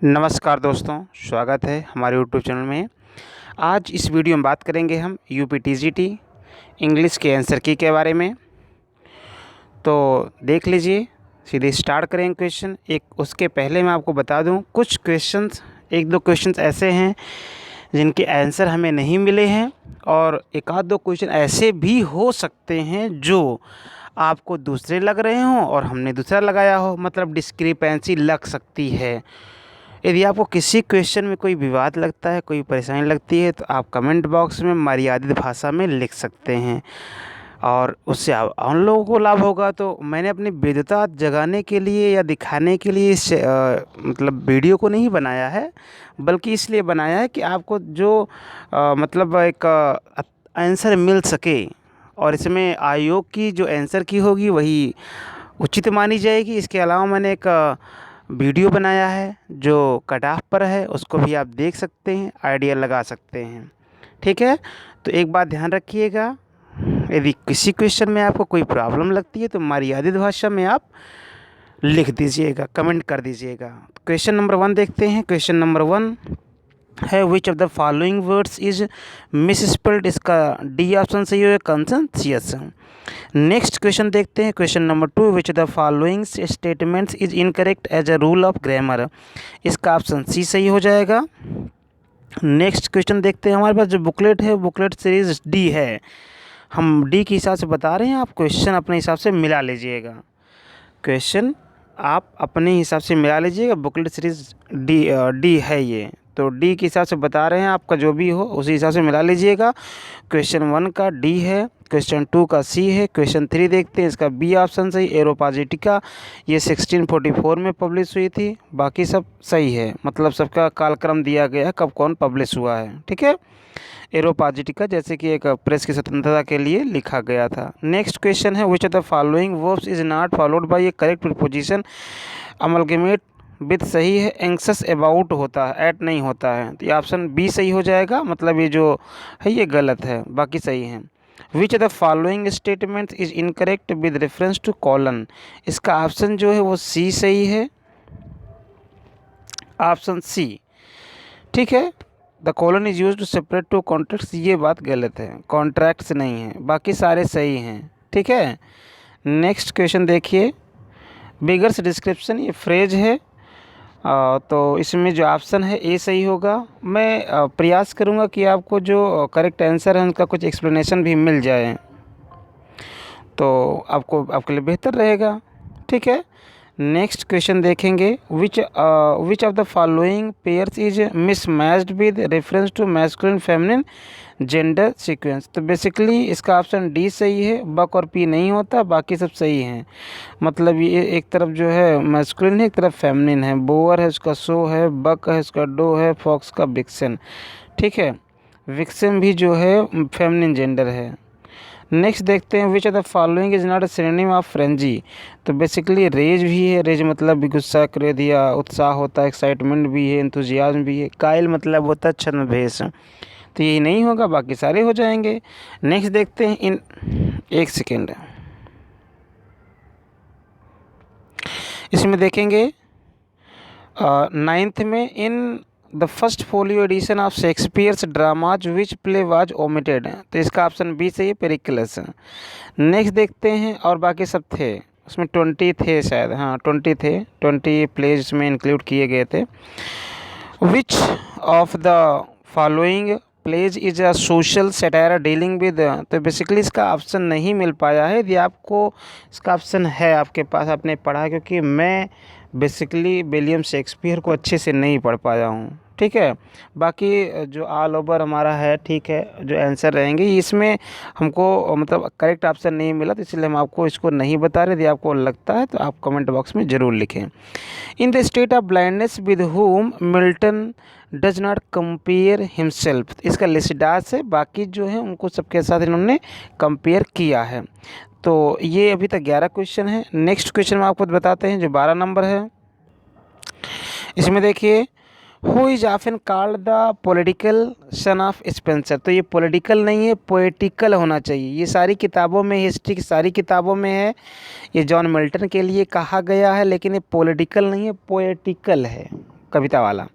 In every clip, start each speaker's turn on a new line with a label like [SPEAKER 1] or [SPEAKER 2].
[SPEAKER 1] नमस्कार दोस्तों, स्वागत है हमारे यूट्यूब चैनल में। आज इस वीडियो में बात करेंगे हम यूपीटीजीटी इंग्लिश के आंसर की के बारे में। तो देख लीजिए, सीधे स्टार्ट करेंगे क्वेश्चन। उसके पहले मैं आपको बता दूं, कुछ क्वेश्चंस, एक दो क्वेश्चंस ऐसे हैं जिनके आंसर हमें नहीं मिले हैं, और एक आध दो क्वेश्चन ऐसे भी हो सकते हैं जो आपको दूसरे लग रहे हों और हमने दूसरा लगाया हो, मतलब डिस्क्रिपेंसी लग सकती है। यदि आपको किसी क्वेश्चन में कोई विवाद लगता है, कोई परेशानी लगती है, तो आप कमेंट बॉक्स में मर्यादित भाषा में लिख सकते हैं और उससे उन लोगों को लाभ होगा। तो मैंने अपनी वैधता जगाने के लिए या दिखाने के लिए इस मतलब वीडियो को नहीं बनाया है, बल्कि इसलिए बनाया है कि आपको जो मतलब एक आंसर मिल सके, और इसमें आयोग की जो आंसर की होगी वही उचित मानी जाएगी। इसके अलावा मैंने एक वीडियो बनाया है जो कट ऑफ पर है, उसको भी आप देख सकते हैं, आइडिया लगा सकते हैं। ठीक है, तो एक बात ध्यान रखिएगा, यदि किसी क्वेश्चन में आपको कोई प्रॉब्लम लगती है तो मर्यादित भाषा में आप लिख दीजिएगा, कमेंट कर दीजिएगा। क्वेश्चन नंबर 1 देखते हैं। क्वेश्चन नंबर 1 है, which of the following words is misspelled. इसका डी ऑप्शन सही होगा, कंसेंसियस। नेक्स्ट क्वेश्चन देखते हैं। Question number 2, which the following statements is incorrect as a rule of grammar. इसका ऑप्शन सी सही हो जाएगा। नेक्स्ट क्वेश्चन देखते हैं। हमारे पास जो बुकलेट है, बुकलेट सीरीज डी है, हम डी के हिसाब से बता रहे हैं, आप क्वेश्चन अपने हिसाब से मिला लीजिएगा। क्वेश्चन आप अपने हिसाब से मिला लीजिएगा। बुकलेट सीरीज डी है ये, तो डी के हिसाब से बता रहे हैं, आपका जो भी हो उसी हिसाब से मिला लीजिएगा। क्वेश्चन 1 का डी है, क्वेश्चन 2 का सी है, क्वेश्चन 3 देखते हैं, इसका बी ऑप्शन सही, एरोपाजिटिका, ये 1644 में पब्लिश हुई थी। बाकी सब सही है, मतलब सबका कालक्रम दिया गया है, कब कौन पब्लिश हुआ है। ठीक है, एरोपाजिटिका जैसे कि एक प्रेस की स्वतंत्रता के लिए लिखा गया था। नेक्स्ट क्वेश्चन है, which of the following verbs is not followed bye A correct preposition. Amalgamate with सही है, एंक्सस अबाउट होता है, एट नहीं होता है, तो ये ऑप्शन बी सही हो जाएगा। मतलब ये जो है ये गलत है, बाकी सही है। Which of the following statement is incorrect with reference to colon. इसका ऑप्शन जो है वो सी सही है, ऑप्शन सी। ठीक है, the colon is use to separate two contracts, ये बात गलत है, कॉन्ट्रैक्ट्स नहीं है, बाकी सारे सही हैं। ठीक है, नेक्स्ट क्वेश्चन देखिए। बिगर्स डिस्क्रिप्शन, ये फ्रेज है, तो इसमें जो ऑप्शन है ए सही होगा। मैं प्रयास करूंगा कि आपको जो करेक्ट आंसर है उनका कुछ एक्सप्लेनेशन भी मिल जाए, तो आपके लिए बेहतर रहेगा। ठीक है, नेक्स्ट क्वेश्चन देखेंगे। Which of the following pairs is mismatched with reference to masculine feminine gender sequence. तो बेसिकली इसका ऑप्शन डी सही है, बक और पी नहीं होता, बाकी सब सही हैं। मतलब ये एक तरफ जो है मैस्कुलिन है, एक तरफ फेमिनिन है। बोअर है, उसका सो है, बक है, उसका डो है, फॉक्स का विक्सन। ठीक है, विक्सन भी जो है फेमिनिन जेंडर है। नेक्स्ट देखते हैं, which of the following is not a synonym of frenzy. तो बेसिकली रेज भी है, रेज मतलब भी गुस्सा, क्रोध या उत्साह होता है, एक्साइटमेंट भी है, एंथुजियाज्म भी है। कायल मतलब होता है छद्मवेश, तो यही नहीं होगा, बाकी सारे हो जाएंगे। नेक्स्ट देखते हैं, एक सेकेंड, इसमें देखेंगे 9th में, in the first folio edition of Shakespeare's dramas which play was omitted. तो इसका ऑप्शन बी सही है, पेरिक्लस। नेक्स्ट देखते हैं, और बाकी सब थे, उसमें 20 थे शायद, हाँ 20 थे, 20 प्लेज इसमें इंक्लूड किए गए थे। Which of the following pledge is a social satire dealing with. तो बेसिकली इसका ऑप्शन नहीं मिल पाया है। यदि आपको इसका ऑप्शन है आपके पास, आपने पढ़ा, क्योंकि मैं बेसिकली विलियम शेक्सपियर को अच्छे से नहीं पढ़ पाया हूँ। ठीक है, बाकी जो ऑल ओवर हमारा है, ठीक है, जो आंसर रहेंगे इसमें हमको मतलब करेक्ट ऑप्शन नहीं मिला, तो इसलिए हम आपको इसको नहीं बता रहे। यदि आपको लगता है तो आप कमेंट बॉक्स में ज़रूर लिखें। In the state of blindness with whom Milton does not compare himself. इसका लिसिडास है, बाकी जो है उनको सबके साथ इन्होंने कंपेयर किया है। तो ये अभी तक 11 क्वेश्चन है। नेक्स्ट क्वेश्चन में आपको बताते हैं जो 12 नंबर है। इसमें देखिए, who is often called the political son of Spencer. तो ये पॉलिटिकल नहीं है, पोएटिकल होना चाहिए। ये सारी किताबों में, हिस्ट्री की सारी किताबों में है, ये जॉन मिल्टन के लिए कहा गया है, लेकिन ये पॉलिटिकल नहीं है, पोएटिकल है। कविता वाला।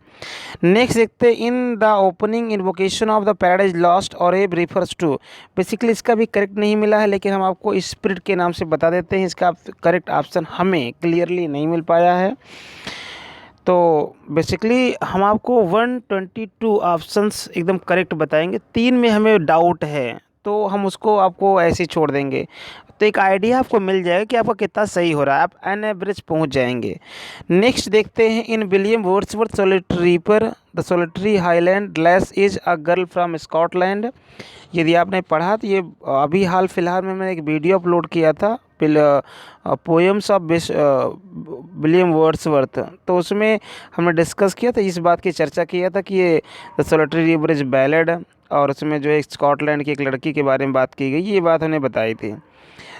[SPEAKER 1] नेक्स्ट देखते हैं, in the opening invocation of the paradise lost और एब रिफर्स टू। बेसिकली इसका भी करेक्ट नहीं मिला है, लेकिन हम आपको स्पिरिट के नाम से बता देते हैं। इसका करेक्ट ऑप्शन हमें क्लियरली नहीं मिल पाया है। तो बेसिकली हम आपको 122 ऑप्शंस एकदम करेक्ट बताएंगे, 3 में हमें डाउट है तो हम उसको आपको ऐसे ही छोड़ देंगे। तो एक आइडिया आपको मिल जाएगा कि आपका कितना सही हो रहा है, आप एन एवरेज पहुंच जाएंगे। नेक्स्ट देखते हैं, इन विलियम वर्ड्सवर्थ सोलिटरी पर the solitary highland less is a girl from Scotland. यदि आपने पढ़ा तो ये अभी हाल फिलहाल में मैंने एक वीडियो अपलोड किया था, पोएम्स ऑफ विलियम वर्ड्सवर्थ। तो उसमें हमने डिस्कस किया था, इस बात की चर्चा किया था कि ये the solitary river is ballad, और उसमें जो है स्कॉटलैंड की एक लड़की के बारे में बात की गई, ये बात हमने बताई थी।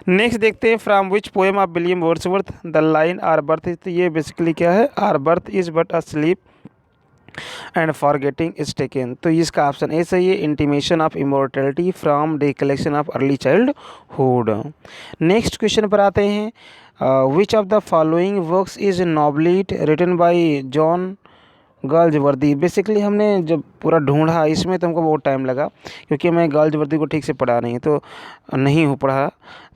[SPEAKER 1] नेक्स्ट देखते हैं, from which poem of William Wordsworth the line our birth is. तो ये बेसिकली क्या है, our birth is but a sleep and forgetting is taken. तो इसका ऑप्शन ए सही है, intimation of immortality from recollection of early childhood. Next question पर आते हैं, which of the following works is not written by John Galsworthy. Basically हमने जब पूरा ढूंढा, इसमें तो हमको बहुत टाइम लगा क्योंकि मैं गाल्जवर्दी को ठीक से पढ़ा नहीं, तो नहीं हो पढ़ा।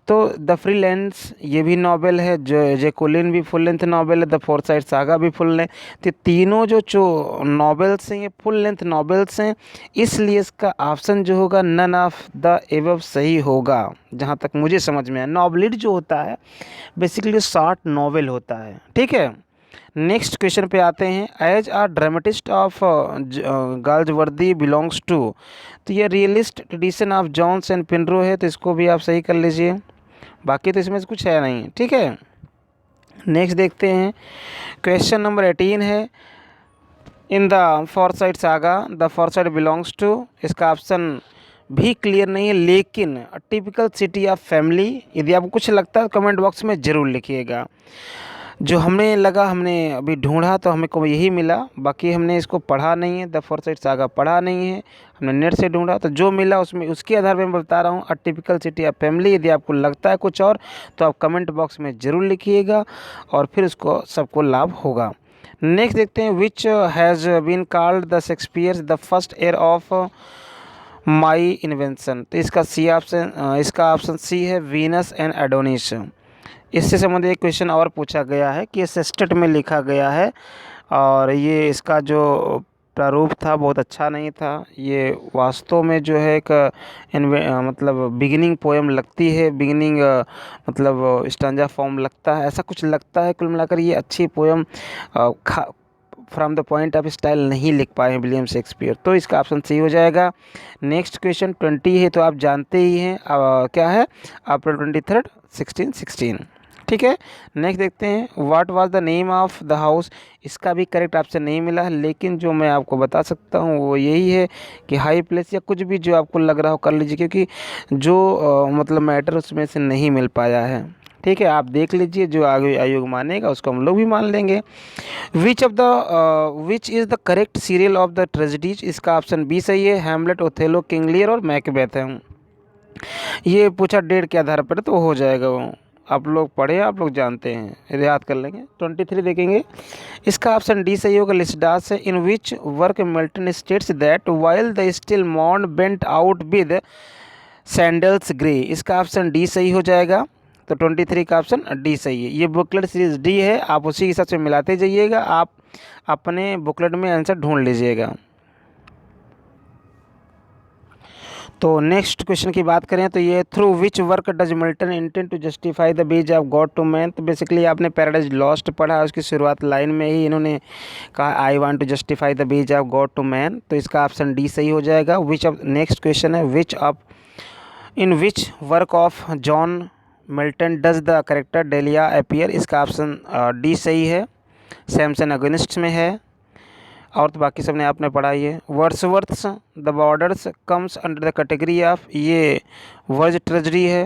[SPEAKER 1] तो द फ्रीलांस ये भी नावल है, जैकुलिन भी फुल लेंथ नावल है, द फोरसाइट सागा भी फुल लेंथ। तो तीनों जो नावल्स हैं ये फुल लेंथ नावल्स हैं, इसलिए इसका ऑप्शन जो होगा नन ऑफ द एबव सही होगा, जहाँ तक मुझे समझ में आया। नॉवलिट जो होता है बेसिकली शॉर्ट नावल होता है, ठीक है। नेक्स्ट क्वेश्चन पे आते हैं, as a dramatist of Galsworthy belongs to. तो ये realist tradition of Jones and Pinero है, तो इसको भी आप सही कर लीजिए, बाकी तो इसमें से कुछ है नहीं, ठीक है। नेक्स्ट देखते हैं, क्वेश्चन नंबर 18 है, in the Forsyte saga the Forsyte belongs to. इसका ऑप्शन भी क्लियर नहीं है, लेकिन टिपिकल सिटी ऑफ फैमिली। यदि आपको कुछ लगता है कमेंट बॉक्स में ज़रूर लिखिएगा। जो हमें लगा, हमने अभी ढूंढा तो हमें को यही मिला, बाकी हमने इसको पढ़ा नहीं है, द फोरसाइट सागा पढ़ा नहीं है, हमने नेट से ढूंढा तो जो मिला उसमें उसके आधार पर मैं बता रहा हूँ, a typical city of family. यदि आपको लगता है कुछ और तो आप कमेंट बॉक्स में ज़रूर लिखिएगा और फिर उसको सबको लाभ होगा। नेक्स्ट देखते हैं, which has been called the Shakespeare the first heir of my invention. तो इसका ऑप्शन सी है, वीनस एंड एडोनिस। इससे संबंधित एक क्वेश्चन और पूछा गया है कि ये सेस्टेट में लिखा गया है, और ये इसका जो प्रारूप था बहुत अच्छा नहीं था। ये वास्तव में जो है एक मतलब बिगिनिंग पोएम लगती है, बिगिनिंग मतलब स्टैंजा फॉर्म लगता है, ऐसा कुछ लगता है। कुल मिलाकर ये अच्छी poem from the point of style नहीं लिख पाए हैं विलियम शेक्सपियर, तो इसका ऑप्शन सही हो जाएगा। नेक्स्ट क्वेश्चन 20 है, तो आप जानते ही हैं क्या है, अप्रैल 23, 1616, ठीक है। नेक्स्ट देखते हैं, what was the name of the house. इसका भी करेक्ट ऑप्शन नहीं मिला है, लेकिन जो मैं आपको बता सकता हूँ वो यही है कि हाई प्लेस या कुछ भी जो आपको लग रहा हो कर लीजिए, क्योंकि जो मतलब मैटर उसमें से नहीं मिल पाया है, ठीक है। आप देख लीजिए, जो आगे आयोग मानेगा उसको हम लोग भी मान लेंगे। Which is the correct serial of the tragedies. इसका ऑप्शन बी सही है, हैमलेट, ओथेलो, किंग लियर और मैकबेथ है। ये पूछा डेट के आधार पर, तो हो जाएगा वो, आप लोग पढ़े, आप लोग जानते हैं, याद कर लेंगे। 23 देखेंगे, इसका ऑप्शन डी सही होगा, लिस्डास है। In which work Milton states that while the still morn went out with sandals grey. इसका ऑप्शन डी सही हो जाएगा, तो 23 का ऑप्शन डी सही है। ये बुकलेट सीरीज डी है, आप उसी के हिसाब से मिलाते जाइएगा, आप अपने बुकलेट में आंसर ढूंढ लीजिएगा। तो नेक्स्ट क्वेश्चन की बात करें तो ये, through which work does Milton intend to justify the ways of God to man. तो बेसिकली आपने पैराडाइज लॉस्ट पढ़ा, उसकी शुरुआत लाइन में ही इन्होंने कहा, I want to justify the ways of God to man, तो इसका ऑप्शन डी सही हो जाएगा। विच ऑफ, नेक्स्ट क्वेश्चन है, in which work of John Milton does the character Dalila appear. इसका ऑप्शन डी सही है, सैमसन अगेनिस्ट में है, और तो बाकी सबने आपने पढ़ा ही है। Wordsworth's The Borderers comes under the category of, ये वर्ज ट्रेजरी है,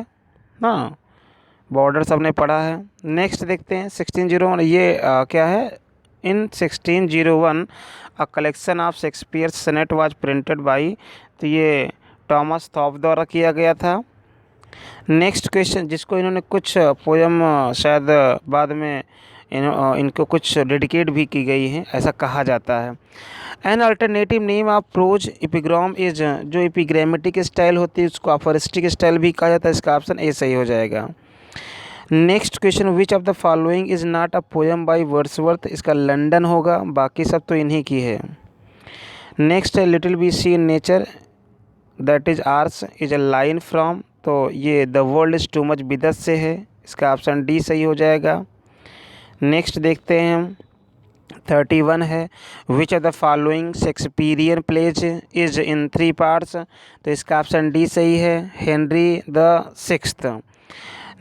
[SPEAKER 1] हाँ, बॉर्डर्स सबने पढ़ा है। नेक्स्ट देखते हैं 1601, ये क्या है, in 1601 a collection of Shakespeare sonnet was printed by, तो ये टॉमस थॉप द्वारा किया गया था। नेक्स्ट क्वेश्चन, जिसको इन्होंने कुछ पोएम शायद बाद में इनको कुछ डेडिकेट भी की गई हैं, ऐसा कहा जाता है। An alternative name of pros epigram is, जो एपिग्रामेटिक स्टाइल होती है उसको अफोरिस्टिक स्टाइल भी कहा जाता है। इसका ऑप्शन ए सही हो जाएगा। Next question, which of the following is not a poem by Wordsworth, इसका लंदन होगा, बाकी सब तो इन्हीं की है। नेक्स्ट है little we see in nature that is ours is a line from, तो ये the world is too much बिदत से है, इसका ऑप्शन डी सही हो जाएगा। नेक्स्ट देखते हैं हम 31 है, which of the following Shakespearean plays is in 3 parts, तो इसका ऑप्शन डी सही है, हेनरी द सिक्स्थ।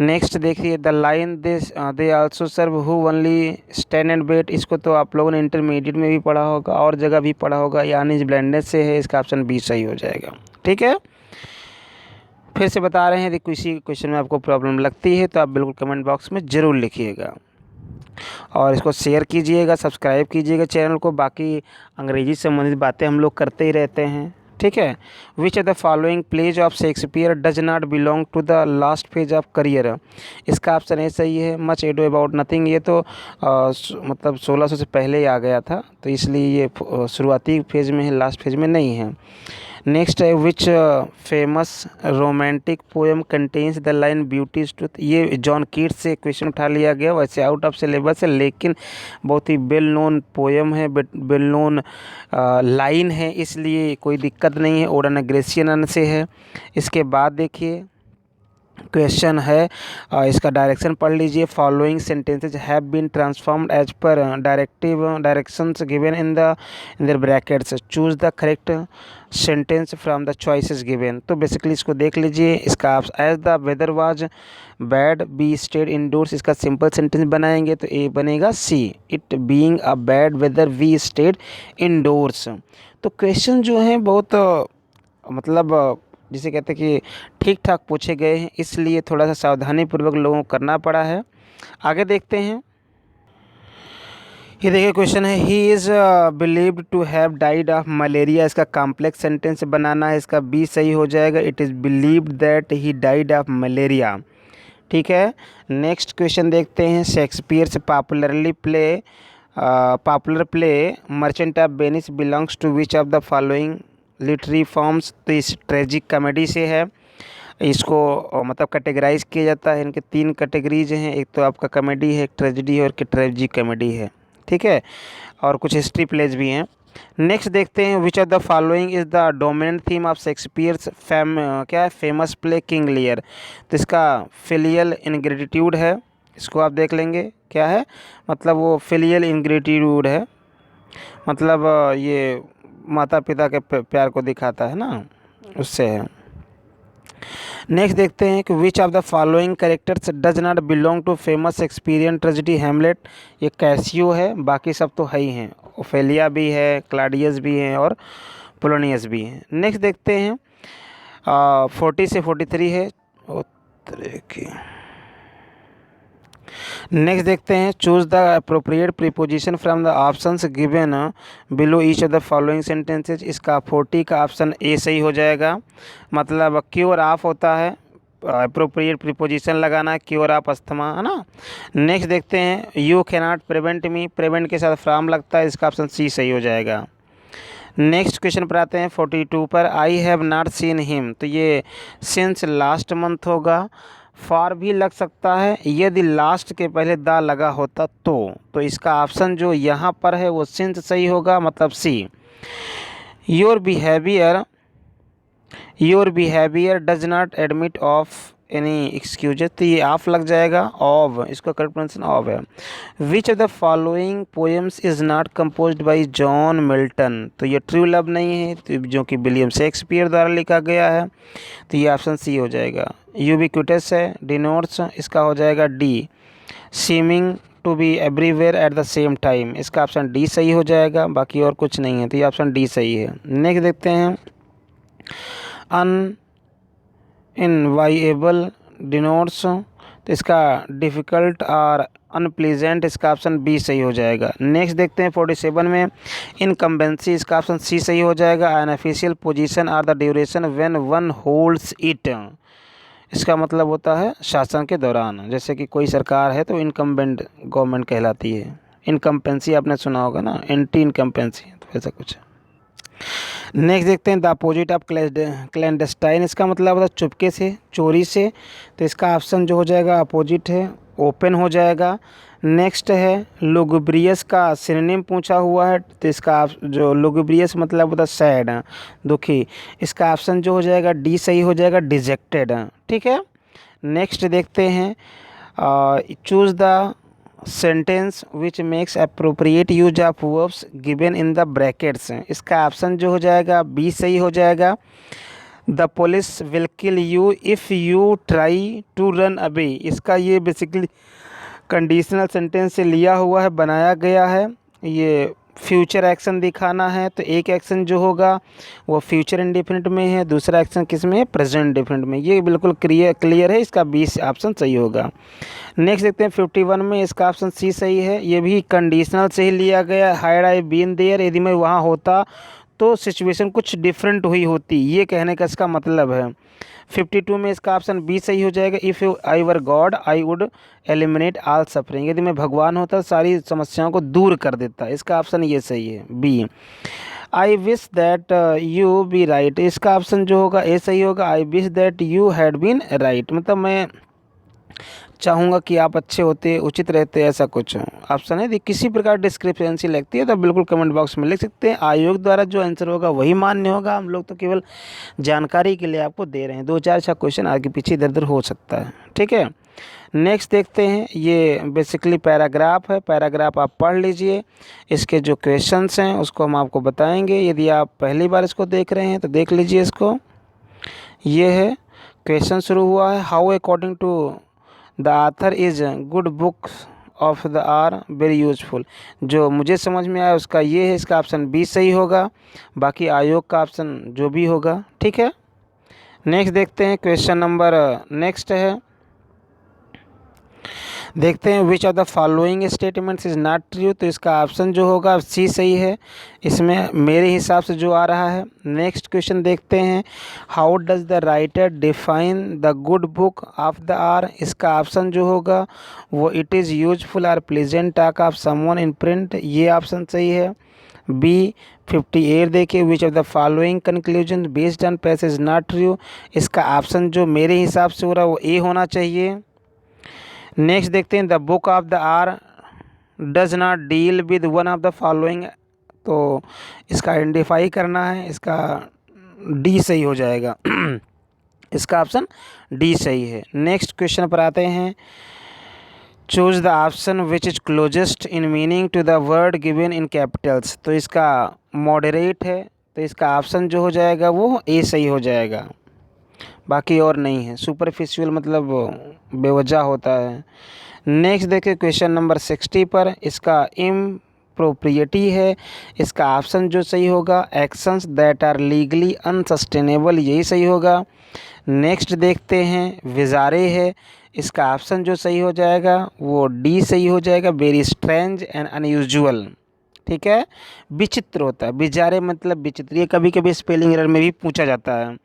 [SPEAKER 1] नेक्स्ट देखिए the line they also serve who only stand and wait, इसको तो आप लोगों ने इंटरमीडिएट में भी पढ़ा होगा और जगह भी पढ़ा होगा, यानी इज ब्लेंडेड से है, इसका ऑप्शन बी सही हो जाएगा। ठीक है, फिर से बता रहे हैं, यदि किसी क्वेश्चन में आपको प्रॉब्लम लगती है तो आप बिल्कुल कमेंट बॉक्स में ज़रूर लिखिएगा और इसको शेयर कीजिएगा, सब्सक्राइब कीजिएगा चैनल को। बाकी अंग्रेजी से संबंधित बातें हम लोग करते ही रहते हैं। ठीक है, which of the following plays of Shakespeare does not belong to the last phase of career, इसका ऑप्शन ए सही है, मच एडो अबाउट नथिंग, ये तो मतलब 1600 से पहले ही आ गया था, तो इसलिए ये शुरुआती फेज में है, लास्ट फेज में नहीं है। नेक्स्ट है which famous romantic poem contains the line beauty is truth, ये जॉन कीट्स से क्वेश्चन उठा लिया गया, वैसे आउट ऑफ सिलेबस है लेकिन बहुत ही वेल नोन पोएम है, वेल नोन लाइन है, इसलिए कोई दिक्कत नहीं है, ओडन ग्रेसियन से है। इसके बाद देखिए क्वेश्चन है, इसका डायरेक्शन पढ़ लीजिए, following sentences have been transformed as per directions given in their brackets, choose the correct sentence from the choices given, तो बेसिकली इसको देख लीजिए। इसका as the weather was bad we stayed indoors, इसका सिंपल सेंटेंस बनाएंगे तो A बनेगा C, it being a bad weather we stayed indoors. तो क्वेश्चन जो हैं बहुत मतलब जिसे कहते हैं कि ठीक ठाक पूछे गए हैं, इसलिए थोड़ा सा सावधानी पूर्वक लोगों को करना पड़ा है। आगे देखते हैं, ये देखिए क्वेश्चन है, he is believed to have died of malaria, इसका कॉम्प्लेक्स सेंटेंस बनाना है, इसका बी सही हो जाएगा, it is believed that he died of malaria. ठीक है, नेक्स्ट क्वेश्चन देखते हैं, शेक्सपियर से popular play Merchant of Venice belongs to which of the following literary forms, तो इस ट्रेजिक कॉमेडी से है, इसको मतलब कैटेगराइज किया जाता है, इनके 3 कैटेगरीज हैं, एक तो आपका कॉमेडी है, एक ट्रेजिडी है और एक ट्रेजिक कॉमेडी है। ठीक है, और कुछ हिस्ट्री प्लेज भी हैं। नेक्स्ट देखते हैं, which of the following is the dominant theme of Shakespeare's क्या है फेमस प्ले किंग लियर, तो इसका फिलियल इनग्रेटिट्यूड है, इसको आप देख लेंगे क्या है, मतलब वो फिलियल इनग्रेटिट्यूड है, मतलब ये माता पिता के प्यार को दिखाता है ना, उससे है। नेक्स्ट देखते हैं कि which of the following characters does not belong to famous Shakespearean tragedy Hamlet, ये कैसियो है, बाकी सब तो है ही हैं, ओफेलिया भी है, क्लाडियस भी हैं और पोलोनियस भी हैं। नेक्स्ट देखते हैं 40 से 43 है, नेक्स्ट देखते हैं, choose the appropriate preposition from the options given below each of the following sentences, इसका 40 का ऑप्शन ए सही हो जाएगा, मतलब क्योर ऑफ होता है, अप्रोप्रिएट प्रीपोजिशन लगाना है, क्योर ऑफ अस्थमा है ना। नेक्स्ट देखते हैं, you can not prevent me, prevent के साथ फ्रॉम लगता है, इसका ऑप्शन सी सही हो जाएगा। नेक्स्ट क्वेश्चन पर आते हैं 42 पर, I have not seen him, तो ये सिंस लास्ट मंथ होगा, फॉर भी लग सकता है, यदि लास्ट के पहले द लगा होता तो इसका ऑप्शन जो यहाँ पर है वो सिंस सही होगा, मतलब सी। Your behaviour does not admit of any excuses, तो ये ऑफ लग जाएगा, ऑफ, इसका करेक्ट प्रोनाउंसिएशन ऑफ है। Which of the following poems is not composed bye John Milton, तो ये ट्रू लव नहीं है, तो जो कि विलियम शेक्सपियर द्वारा लिखा गया है, तो ये ऑप्शन सी हो जाएगा। यूबिक्विटस है, डिनोट्स, इसका हो जाएगा D. Seeming to be everywhere at the same time, इसका ऑप्शन डी सही हो जाएगा, बाकी और कुछ नहीं है, तो ये ऑप्शन डी सही है। नेक्स्ट देखते हैं, इनवाइएबल डिनोट्स, तो इसका डिफ़िकल्ट और अनप्लीजेंट, इसका ऑप्शन बी सही हो जाएगा। नेक्स्ट देखते हैं 47 में, इनकम्बेंसी, इसका ऑप्शन सी सही हो जाएगा। An official position or the duration when one holds it, इसका मतलब होता है शासन के दौरान, जैसे कि कोई सरकार है तो इनकम्बेंट गवर्नमेंट कहलाती है। इनकम्पेंसी आपने सुना होगा ना, एंटी इनकम्पेंसी, तो ऐसा कुछ है। नेक्स्ट देखते हैं द अपोजिट ऑफ क्लैंडस्टाइन, इसका मतलब होता है चुपके से, चोरी से। तो इसका ऑप्शन जो हो जाएगा अपोजिट है, ओपन हो जाएगा। नेक्स्ट है लुगुब्रियस का सिनोनिम पूछा हुआ है, तो इसका जो लुगुब्रियस मतलब होता है सैड, दुखी। इसका ऑप्शन जो हो जाएगा डी सही हो जाएगा, डिजेक्टेड। ठीक है। नेक्स्ट देखते हैं choose the sentence which makes appropriate use of verbs given in the brackets. इसका ऑप्शन जो हो जाएगा बी सही हो जाएगा, the police will kill you if you try to run away. इसका ये बेसिकली कंडीशनल सेंटेंस से लिया हुआ है, बनाया गया है। ये फ्यूचर एक्शन दिखाना है, तो एक एक्शन जो होगा वो फ्यूचर इंडेफिनिट में है, दूसरा एक्शन किस में है, प्रेजेंट इंडेफिनिट में। ये बिल्कुल क्लियर है, इसका 20 ऑप्शन सही होगा। नेक्स्ट देखते हैं 51 में, इसका ऑप्शन सी सही है। ये भी कंडीशनल से ही लिया गया, हाइड आई बीन देयर, यदि मैं वहाँ होता तो सिचुएशन कुछ डिफरेंट हुई होती, ये कहने का इसका मतलब है। 52 में इसका ऑप्शन बी सही हो जाएगा, if I were God I would eliminate all suffering. यदि मैं भगवान होता सारी समस्याओं को दूर कर देता। इसका ऑप्शन ये सही है, B. I wish that you be right, इसका ऑप्शन जो होगा ए सही होगा, I wish that you had been right, मतलब मैं चाहूँगा कि आप अच्छे होते, उचित रहते, ऐसा कुछ ऑप्शन है। यदि किसी प्रकार डिस्क्रिपेंसी लगती है तो बिल्कुल कमेंट बॉक्स में लिख सकते हैं। आयोग द्वारा जो आंसर होगा वही मान्य होगा, हम लोग तो केवल जानकारी के लिए आपको दे रहे हैं। 2-4 अच्छा क्वेश्चन आगे पीछे इधर उधर हो सकता है। ठीक है। नेक्स्ट देखते हैं, ये बेसिकली पैराग्राफ है, पैराग्राफ आप पढ़ लीजिए। इसके जो क्वेश्चंस हैं उसको हम आपको बताएंगे। यदि आप पहली बार इसको देख रहे हैं तो देख लीजिए इसको। ये है क्वेश्चन शुरू हुआ है, how according to the author is good books of the hour very useful. जो मुझे समझ में आया उसका ये है, इसका ऑप्शन बी सही होगा, बाकी आयोग का ऑप्शन जो भी होगा। ठीक है। नेक्स्ट देखते हैं क्वेश्चन नंबर नेक्स्ट है, देखते हैं which of the following statements is not true. तो इसका ऑप्शन जो होगा सी सही है, इसमें मेरे हिसाब से जो आ रहा है। नेक्स्ट क्वेश्चन देखते हैं, how does the writer define the good book of the hour. इसका ऑप्शन जो होगा वो इट इज़ यूजफुल और pleasant talk of someone in print, ये ऑप्शन सही है। बी 58 देखिए, which of the following conclusion based on passage not true. इसका ऑप्शन जो मेरे हिसाब से हो रहा है वो ए होना चाहिए। नेक्स्ट देखते हैं, the book of the hour does not deal with one of the following. तो इसका आइडेंटिफाई करना है, इसका डी सही हो जाएगा। इसका ऑप्शन डी सही है। नेक्स्ट क्वेश्चन पर आते हैं, choose the option which is closest in meaning to the word given in capitals. तो इसका मॉडरेट है, तो इसका ऑप्शन जो हो जाएगा वो ए सही हो जाएगा, बाकी और नहीं है। सुपरफिशियल मतलब बेवजह होता है। नेक्स्ट देखिए क्वेश्चन नंबर 60 पर, इसका इम्प्रोप्रिएटी है, इसका ऑप्शन जो सही होगा actions that are legally unsustainable, यही सही होगा। नेक्स्ट देखते हैं विजारे है, इसका ऑप्शन जो सही हो जाएगा वो डी सही हो जाएगा, वेरी स्ट्रेंज एंड अनयूजुअल। ठीक है। विचित्र होता है, बिजारे मतलब विचित्र, ये कभी कभी स्पेलिंग एरर में भी पूछा जाता है।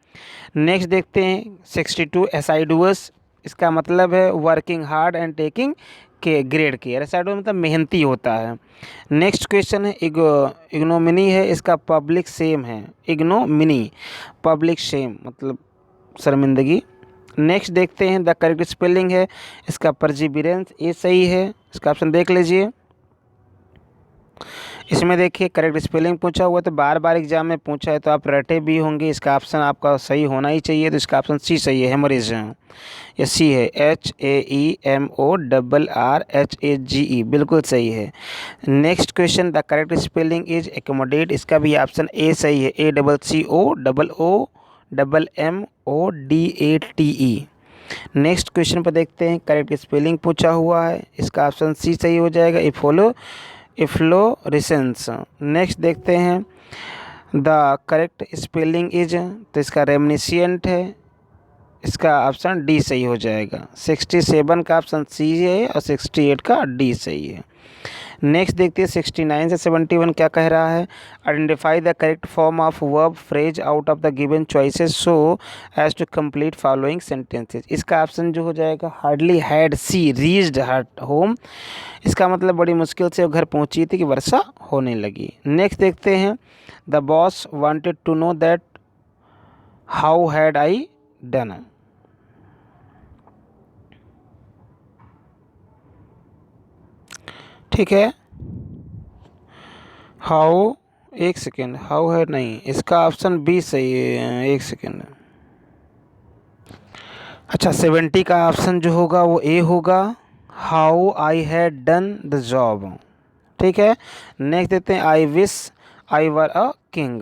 [SPEAKER 1] नेक्स्ट देखते हैं 62 एसाइडुअस, इसका मतलब है वर्किंग हार्ड एंड टेकिंग के ग्रेड केयर। एसाइडुअस मतलब मेहनती होता है। नेक्स्ट क्वेश्चन है इग्नोमिनी है, इसका पब्लिक शेम है। इग्नोमिनी पब्लिक शेम मतलब शर्मिंदगी। नेक्स्ट देखते हैं द करेक्ट स्पेलिंग है, इसका परजिबिरेंस, ये सही है, इसका ऑप्शन देख लीजिए। इसमें देखिए करेक्ट स्पेलिंग पूछा हुआ, तो बार बार एग्जाम में पूछा है तो आप रटे भी होंगे, इसका ऑप्शन आपका सही होना ही चाहिए। तो इसका ऑप्शन सी सही है, हेमरेज है, ये सी है, HAEMORRHAGE, बिल्कुल सही है। Next question, the correct spelling is accommodate, इसका भी ऑप्शन ए सही है, ACCOOMMODATE। नेक्स्ट क्वेश्चन पर देखते हैं, करेक्ट स्पेलिंग पूछा हुआ है, इसका ऑप्शन सी सही हो जाएगा, इफ्लोरेसेंस। नेक्स्ट देखते हैं द करेक्ट स्पेलिंग इज, तो इसका रेमनिशिएंट है, इसका ऑप्शन डी सही हो जाएगा। 67 का ऑप्शन सी है और 68 का डी सही है। नेक्स्ट देखते हैं 69 से 71 क्या कह रहा है। Identify the correct form of verb phrase out of the given choices so as to complete following sentences. इसका ऑप्शन जो हो जाएगा hardly had she reached her home. इसका मतलब बड़ी मुश्किल से वो घर पहुंची थी कि वर्षा होने लगी। नेक्स्ट देखते हैं the boss wanted to know that how had I done. ठीक है, हाउ, एक सेकेंड, हाउ है नहीं, इसका ऑप्शन बी सही है, एक सेकेंड। अच्छा 70 का ऑप्शन जो होगा वो ए होगा, how I had done the job. ठीक है, नेक्स्ट देखते हैं I wish I were a king.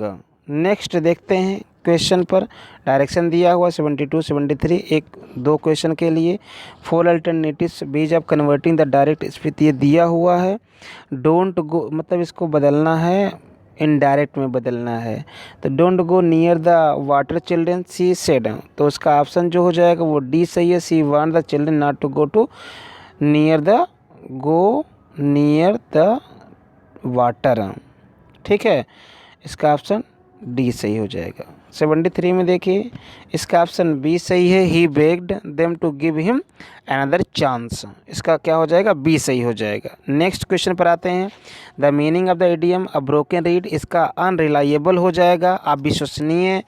[SPEAKER 1] Next देखते हैं क्वेश्चन पर डायरेक्शन दिया हुआ 72 73 एक दो क्वेश्चन के लिए। 4 अल्टरनेटिव्स बीज of converting the direct speech ये दिया हुआ है। डोंट गो मतलब इसको बदलना है, इनडायरेक्ट में बदलना है। तो don't go near the water children she said, तो उसका ऑप्शन जो हो जाएगा वो डी सही है। She want the children not to go to near the go near the water. ठीक है, इसका ऑप्शन डी सही हो जाएगा। 73 में देखिए इसका ऑप्शन बी सही है। He begged them to give him another chance, इसका क्या हो जाएगा, बी सही हो जाएगा। नेक्स्ट क्वेश्चन पर आते हैं। The meaning of the idiom a broken read, इसका अनरिलायबल हो जाएगा, अविश्वसनीय,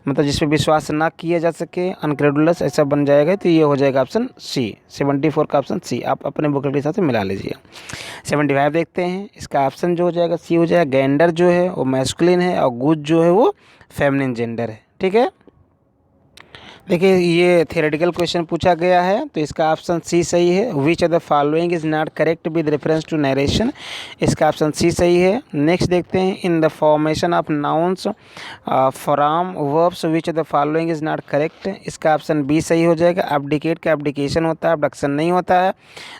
[SPEAKER 1] मतलब जिस पर विश्वास ना किया जा सके, अनक्रेडुलस ऐसा बन जाएगा। तो ये हो जाएगा ऑप्शन सी, 74 का ऑप्शन सी। आप अपने बुक के हिसाब से मिला लीजिए। 75 देखते हैं, इसका ऑप्शन जो हो जाएगा सी हो जाएगा। गेंडर जो है वो मैस्कुलिन है और गुज जो है वो फेमिनिन जेंडर है। ठीक है, देखिए ये थियोरेटिकल क्वेश्चन पूछा गया है तो इसका ऑप्शन सी सही है। Which of the following is not correct with reference to narration, इसका ऑप्शन सी सही है। नेक्स्ट देखते हैं in the formation of nouns from verbs which of the following is not correct, इसका ऑप्शन बी सही हो जाएगा। अब्डिकेट का अब्डिकेशन होता है, अब्डक्शन नहीं होता है।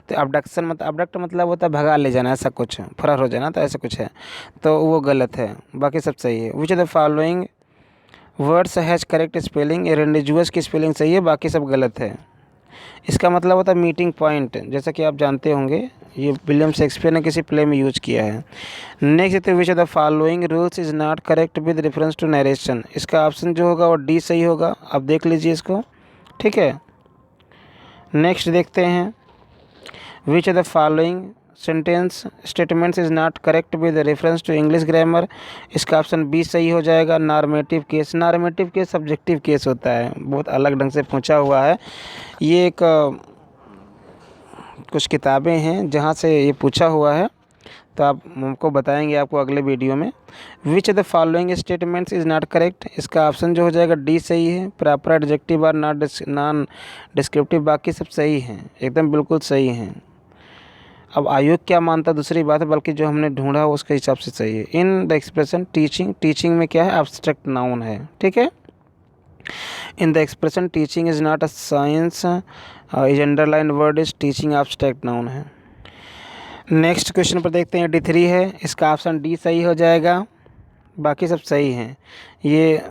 [SPEAKER 1] तो अब्डक्शन मतलब अब्डक्ट मतलब होता है भगा ले जाना, ऐसा कुछ फरार हो जाना, तो ऐसा कुछ है, तो वो गलत है, बाकी सब सही है। Which of the following words has correct spelling, rendezvous की स्पेलिंग सही है, बाकी सब गलत है। इसका मतलब होता है मीटिंग पॉइंट, जैसा कि आप जानते होंगे ये विलियम शेक्सपियर ने किसी प्ले में यूज किया है। Next which of the following rules is not correct with reference to narration, इसका ऑप्शन जो होगा वो डी सही होगा। आप देख लीजिए इसको। ठीक है, नेक्स्ट देखते हैं which of the following sentence statements is not correct with reference to English grammar, इसका ऑप्शन बी सही हो जाएगा। Normative case, normative case subjective case होता है, बहुत अलग ढंग से पूछा हुआ है। ये एक कुछ किताबें हैं जहाँ से ये पूछा हुआ है, तो आप हमको बताएंगे आपको अगले वीडियो में। विच of the following statements is not correct, इसका ऑप्शन जो हो जाएगा डी सही है। प्रॉपर एडजेक्टिव और नॉन डिस्क्रिप्टिव बाकी सब सही हैं, एकदम बिल्कुल सही हैं। अब आयोग क्या मानता है दूसरी बात है, बल्कि जो हमने ढूंढा उसके हिसाब से सही है। In the expression teaching, teaching में क्या है, एब्स्ट्रैक्ट नाउन है। ठीक है, in the expression teaching is not a science, is underline word is teaching abstract noun है। नेक्स्ट क्वेश्चन पर देखते हैं D3 है, इसका ऑप्शन डी सही हो जाएगा, बाकी सब सही हैं, ये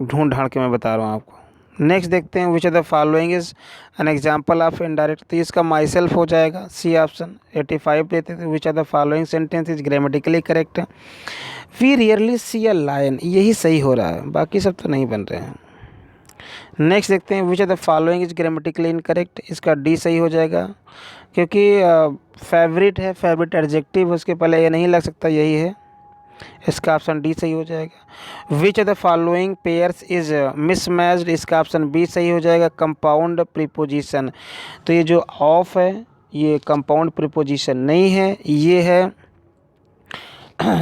[SPEAKER 1] ढूंढ ढांड के मैं बता रहा हूँ आपको। नेक्स्ट देखते हैं which of the following is an example of indirect, तो इसका माई सेल्फ हो जाएगा, सी ऑप्शन। 85 देते थे which of the following sentence is grammatically correct, we rarely see a lion, यही सही हो रहा है, बाकी सब तो नहीं बन रहे हैं। नेक्स्ट देखते हैं which of the following is grammatically incorrect, इसका डी सही हो जाएगा, क्योंकि फेवरेट है, फेवरेट एडजेक्टिव उसके पहले ये नहीं लग सकता, यही है, इसका ऑप्शन डी सही हो जाएगा। विच of the following pairs is mismatched, इसका ऑप्शन बी सही हो जाएगा। कंपाउंड प्रीपोजिशन, तो ये जो ऑफ है ये कंपाउंड प्रीपोजिशन नहीं है, ये है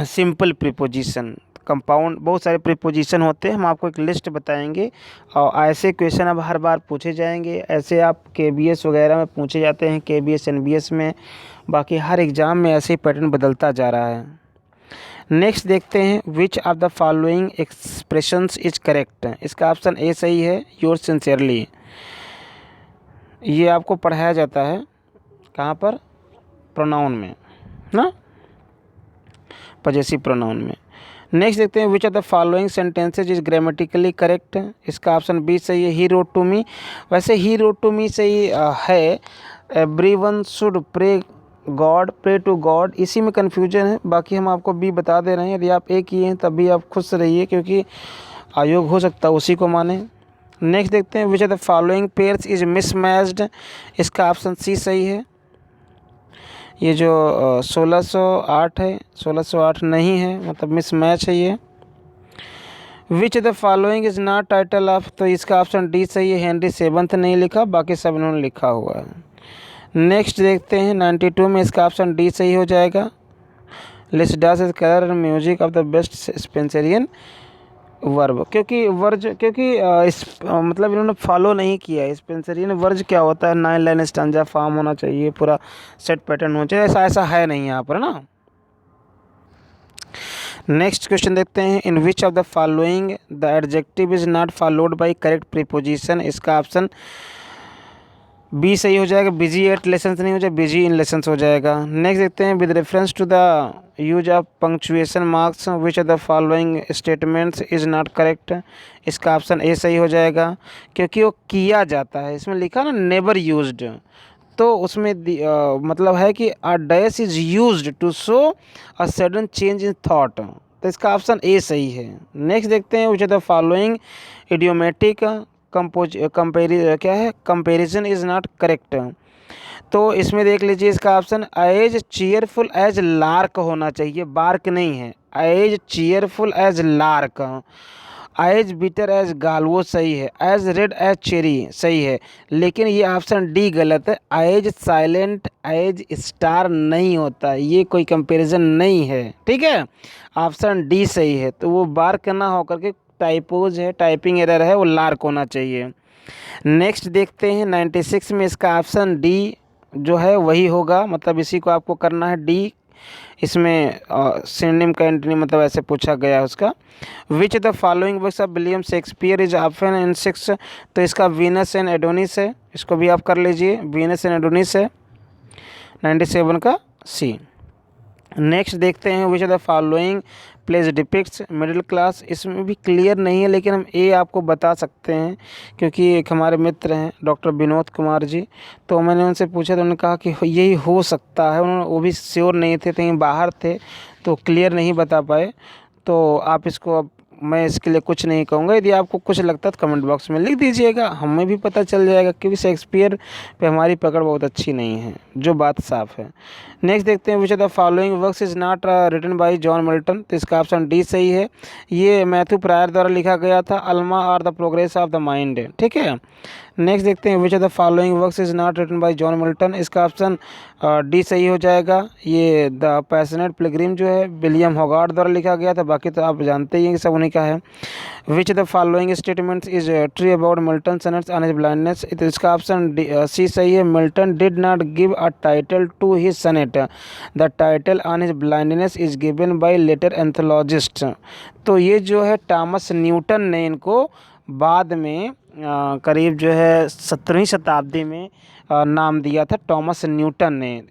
[SPEAKER 1] सिंपल प्रीपोजिशन। कंपाउंड बहुत सारे प्रीपोजिशन होते हैं, हम आपको एक लिस्ट बताएंगे और ऐसे क्वेश्चन अब हर बार पूछे जाएंगे। ऐसे आप KBS वगैरह में पूछे जाते हैं, KBS NBS में, बाकी हर एग्ज़ाम में ऐसे ही पैटर्न बदलता जा रहा है। नेक्स्ट देखते हैं which of the following expressions is correct, इसका ऑप्शन ए सही है। योर सिंसियरली, ये आपको पढ़ाया जाता है कहाँ पर, प्रोनाउन में ना, पजेसिव प्रोनाउन में। नेक्स्ट देखते हैं which of the following sentences is grammatically correct, इसका ऑप्शन बी सही है। ही रोट टू मी, वैसे ही रोट टू मी सही है। Everyone should pray God, pray to God, इसी में कन्फ्यूजन है। बाकी हम आपको बी बता दे रहे हैं। यदि आप ए किए हैं तब भी आप खुश रहिए, क्योंकि आयोग हो सकता है उसी को माने। नेक्स्ट देखते हैं, which are the following pairs is mismatched. इसका ऑप्शन सी सही है। ये जो 1608 है, 1608 नहीं है, मतलब मिसमैच है ये। विच the following is not title of, तो इसका ऑप्शन डी सही है। हेनरी सेवंथ नहीं लिखा, बाकी सब इन्होंने लिखा हुआ है। नेक्स्ट देखते हैं 92 में, इसका ऑप्शन डी सही हो जाएगा। Lycidas is colour and music of the best Spenserian verse, क्योंकि वर्ज, क्योंकि मतलब इन्होंने फॉलो नहीं किया है। स्पेंसरियन वर्ज क्या होता है, 9 लाइन स्टैंजा फॉर्म होना चाहिए, पूरा सेट पैटर्न होना चाहिए, ऐसा है नहीं यहाँ पर ना। नेक्स्ट क्वेश्चन देखते हैं, in which of the following the adjective is not followed by correct preposition. इसका ऑप्शन बी सही हो जाएगा। बिजी एट लेसन्स नहीं हो जाएगा, बिजी इन लेसन्स हो जाएगा। नेक्स्ट देखते हैं, with reference to the use of punctuation marks which of the following statements is not correct. इसका ऑप्शन ए सही हो जाएगा, क्योंकि वो किया जाता है। इसमें लिखा ना नेवर यूज्ड, तो उसमें मतलब है कि a dash is used to show a sudden change in thought, तो इसका ऑप्शन ए सही है। नेक्स्ट देखते हैं, which are the following idiomatic comparison is not correct. तो इसमें देख लीजिए, इसका option as cheerful as lark होना चाहिए, बार्क नहीं है। As cheerful as lark, as bitter as gall सही है, एज रेड एज चेरी सही है, लेकिन ये ऑप्शन डी गलत है। एज साइलेंट एज स्टार नहीं होता, ये कोई कंपैरिजन नहीं है, ठीक है। ऑप्शन डी सही है, तो वो बार्क ना होकर के टाइपोज है, टाइपिंग एरर है, वो लार्क होना चाहिए। नेक्स्ट देखते हैं 96 में, इसका ऑप्शन डी जो है वही होगा, मतलब इसी को आपको करना है डी। इसमें सिनोनिम का एंटोनिम मतलब ऐसे पूछा गया है उसका। विच the following works of William Shakespeare is often in 6, तो इसका वीनस एंड एडोनिस है, इसको भी आप कर लीजिए, वीनस एंड एडोनिस है 97 का सी। नेक्स्ट देखते हैं, which are the following place depicts middle class. इसमें भी क्लियर नहीं है, लेकिन हम ए आपको बता सकते हैं, क्योंकि एक हमारे मित्र हैं डॉक्टर विनोद कुमार जी, तो मैंने उनसे पूछा तो उन्होंने कहा कि यही हो सकता है। उन्होंने वो भी श्योर नहीं थे, कहीं बाहर थे, तो क्लियर नहीं बता पाए। तो आप इसको, अब मैं इसके लिए कुछ नहीं कहूँगा। यदि आपको कुछ लगता है तो कमेंट बॉक्स में लिख दीजिएगा, हमें भी पता चल जाएगा, क्योंकि शेक्सपियर पे हमारी पकड़ बहुत अच्छी नहीं है, जो बात साफ है। नेक्स्ट देखते हैं, which of the following works is not written by John Milton, तो इसका ऑप्शन डी सही है। ये मैथ्यू प्रायर द्वारा लिखा गया था, Alma or the progress of the mind, ठीक है। नेक्स्ट देखते हैं, which of the following works is not written by John Milton. इसका ऑप्शन डी सही हो जाएगा। ये द पैशनेट पिलग्रिम जो है विलियम हॉगार्ड द्वारा लिखा गया था, बाकी तो आप जानते ही हैं कि सब उन्हीं का है। Which the following statements is true about Milton sonnets on his blindness, तो इसका ऑप्शन सी सही है। Milton did not give a title to his sonnet, the title on his blindness is given by later anthologist. तो ये जो है Thomas Newton ने इनको बाद में करीब जो है 17वीं शताब्दी में नाम दिया था, टॉमस न्यूटन ने।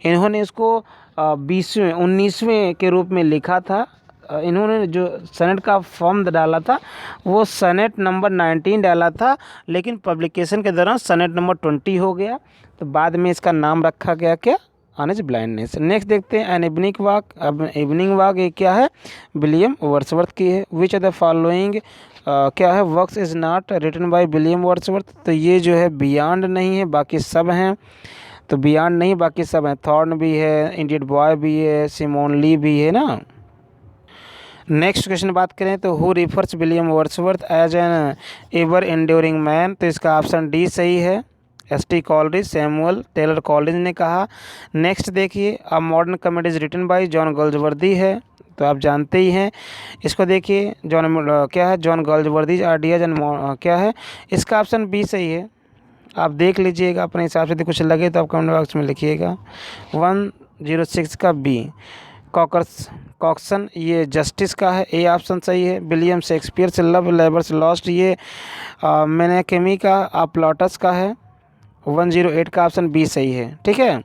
[SPEAKER 1] इन्होंने इसको 20वें 19वें के रूप में लिखा था। इन्होंने जो सनेट का फॉर्म डाला था वो सनेट नंबर 19 डाला था, लेकिन पब्लिकेशन के दौरान सनेट नंबर 20 हो गया, तो बाद में इसका नाम रखा गया क्या, ऑन हिज ब्लाइंडनेस। नेक्स्ट देखते हैं, एन इवनिंग वॉक। अब इवनिंग वॉक ये क्या है, विलियम वर्ड्सवर्थ की है। विच ऑफ द फॉलोइंग क्या है, works is not written by William Wordsworth, तो ये जो है बियॉन्ड नहीं है, बाकी सब हैं। तो बियॉन्ड नहीं, बाकी सब हैं, थॉर्न भी है, इंडियन बॉय भी है, सिमोन ली भी है ना। नेक्स्ट क्वेश्चन बात करें तो, who refers William Wordsworth as an ever enduring man, तो इसका ऑप्शन डी सही है। S T. Coleridge, Samuel Taylor Coleridge ने कहा। नेक्स्ट देखिए, a modern comedy is written by John Galsworthy है, तो आप जानते ही हैं इसको। देखिए क्या है, जॉन गॉल्सवर्दीज आइडियाज एंड क्या है, इसका ऑप्शन बी सही है। आप देख लीजिएगा अपने हिसाब से, कुछ लगे तो आप कमेंट बॉक्स में लिखिएगा। 106 का बी। कॉक्सन ये जस्टिस का है, ए ऑप्शन सही है। विलियम शेक्सपियर से लव लेबर्स लॉस्ट, ये मैनेकेमी का प्लॉटस का है। 108 का ऑप्शन बी सही है, ठीक है।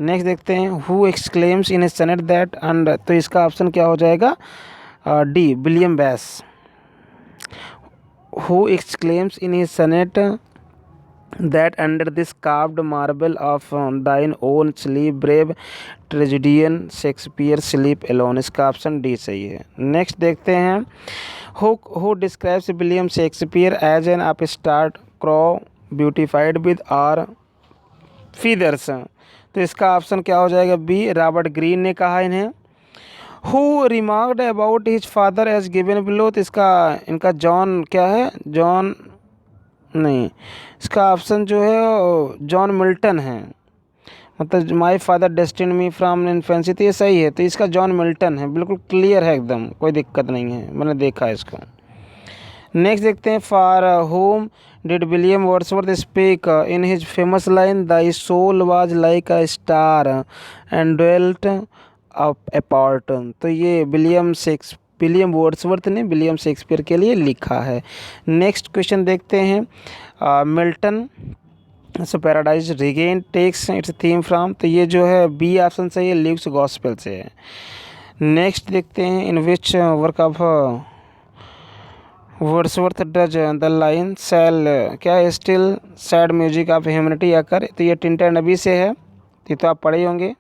[SPEAKER 1] नेक्स्ट देखते हैं, who exclaims in a sonnet that end, तो इसका ऑप्शन क्या हो जाएगा, D William Basse. Who exclaims in a sonnet that under this carved marble of thine own sleep brave tragedian Shakespeare sleep alone। इसका option D सही है। Next देखते हैं, who describes William Shakespeare as an upstart crow beautified with our feathers। तो इसका option क्या हो जाएगा, बी, रॉबर्ट ग्रीन ने कहा इन्हें। Who remarked about his father as given below. तो इसका इनका जॉन क्या है, जॉन नहीं, इसका ऑप्शन जो है जॉन मिल्टन है। मतलब my father destined me from infancy, तो ये सही है। तो इसका जॉन मिल्टन है, बिल्कुल क्लियर है एकदम, कोई दिक्कत नहीं है, मैंने देखा है इसको। नेक्स्ट देखते हैं, for whom did William Wordsworth speak in his famous line the soul was like a star and dwelt apart. तो ये विलियम वर्ड्सवर्थ ने विलियम शेक्सपियर के लिए लिखा है। नेक्स्ट क्वेश्चन देखते हैं, Milton's paradise regain takes its theme from. तो ये जो है बी ऑप्शन सही है, ल्यूक्स गॉस्पेल से है। नेक्स्ट देखते हैं, in which work of Wordsworth does the line सेल क्या है still sad music of humanity occur. तो ये टिंटर नबी से है, ये तो आप पढ़े होंगे।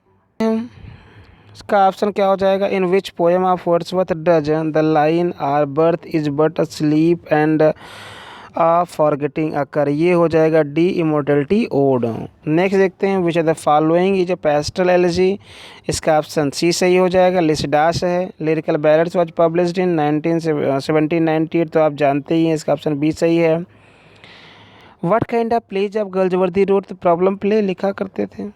[SPEAKER 1] इसका ऑप्शन क्या हो जाएगा, in which poem of Wordsworth does the line our birth is but a sleep and a forgetting occur. ये हो जाएगा डी, इमोर्टलिटी ओड। नेक्स्ट देखते हैं, which are the following is a pastoral elegy. इसका option C सही हो जाएगा, Lycidas है। Lyrical ballads was published in 1798। तो आप जानते ही हैं, इसका ऑप्शन बी सही है। What kind of plays of Galsworthy wrote. तो प्रॉब्लम प्ले लिखा करते थे,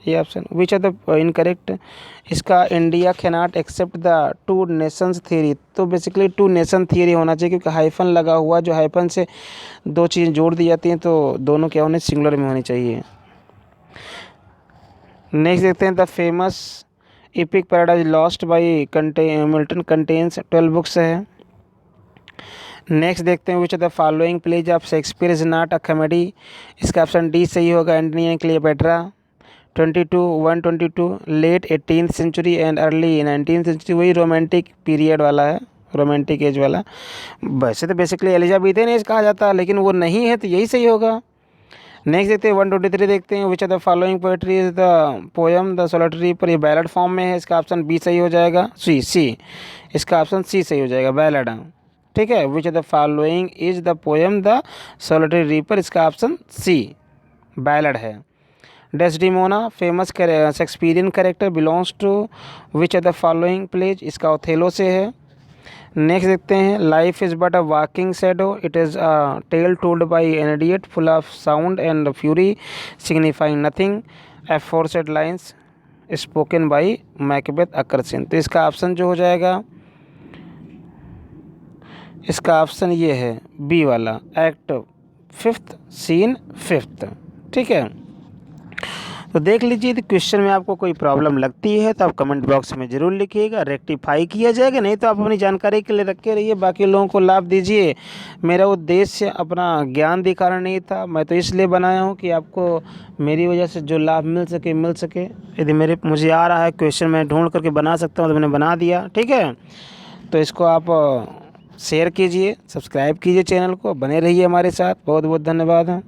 [SPEAKER 1] ये option. Which are the incorrect, इसका India cannot accept the two nations theory. तो बेसिकली टू नेशन थियरी होना चाहिए, क्योंकि हाइफन लगा हुआ, जो हाइफन से दो चीज़ें जोड़ दी जाती हैं तो दोनों क्या होने, सिंगुलर में होनी चाहिए। नेक्स्ट देखते हैं, the famous epic paradise lost by Milton contains 12 books है। नेक्स्ट देखते हैं, which are the following plays of Shakespeare is not a comedy. इसका ऑप्शन डी सही होगा, Antony and Cleopatra. 122 late 18th century and early 19th century, वही romantic period वाला है, romantic as वाला। वैसे तो बेसिकली एलिजाबेथन एज कहा जाता है, लेकिन वो नहीं है, तो यही सही होगा। नेक्स्ट देखते हैं, 123 देखते हैं, which are the following poetry is the poem the solitary. पर ये बैलड फॉर्म में है, इसका ऑप्शन बी सही हो जाएगा, सी इसका ऑप्शन सी सही हो जाएगा, बैलड। ठीक है, which are the following is the poem the solitary reaper. इसका ऑप्शन सी बैलड है। Desdemona famous Shakespearean character belongs to which are the following plays. इसका ओथेलो से है। नेक्स्ट देखते हैं, life is but a walking shadow it is a tale told by an idiot full of sound and fury signifying nothing aforesaid lines spoken by Macbeth अकरसन। तो इसका option जो हो जाएगा, इसका ऑप्शन ये है बी वाला, एक्ट 5th सीन 5th। ठीक है, तो देख लीजिए, यदि क्वेश्चन में आपको कोई प्रॉब्लम लगती है तो आप कमेंट बॉक्स में ज़रूर लिखिएगा, रेक्टिफाई किया जाएगा। नहीं तो आप अपनी जानकारी के लिए रखे रहिए, बाकी लोगों को लाभ दीजिए। मेरा उद्देश्य अपना ज्ञान दिखाना नहीं था, मैं तो इसलिए बनाया हूँ कि आपको मेरी वजह से जो लाभ मिल सके। यदि मुझे आ रहा है क्वेश्चन, मैं ढूंढ करके बना सकता हूँ, तो मैंने बना दिया। ठीक है, तो इसको आप शेयर कीजिए, सब्सक्राइब कीजिए चैनल को, बने रहिए हमारे साथ। बहुत बहुत धन्यवाद है।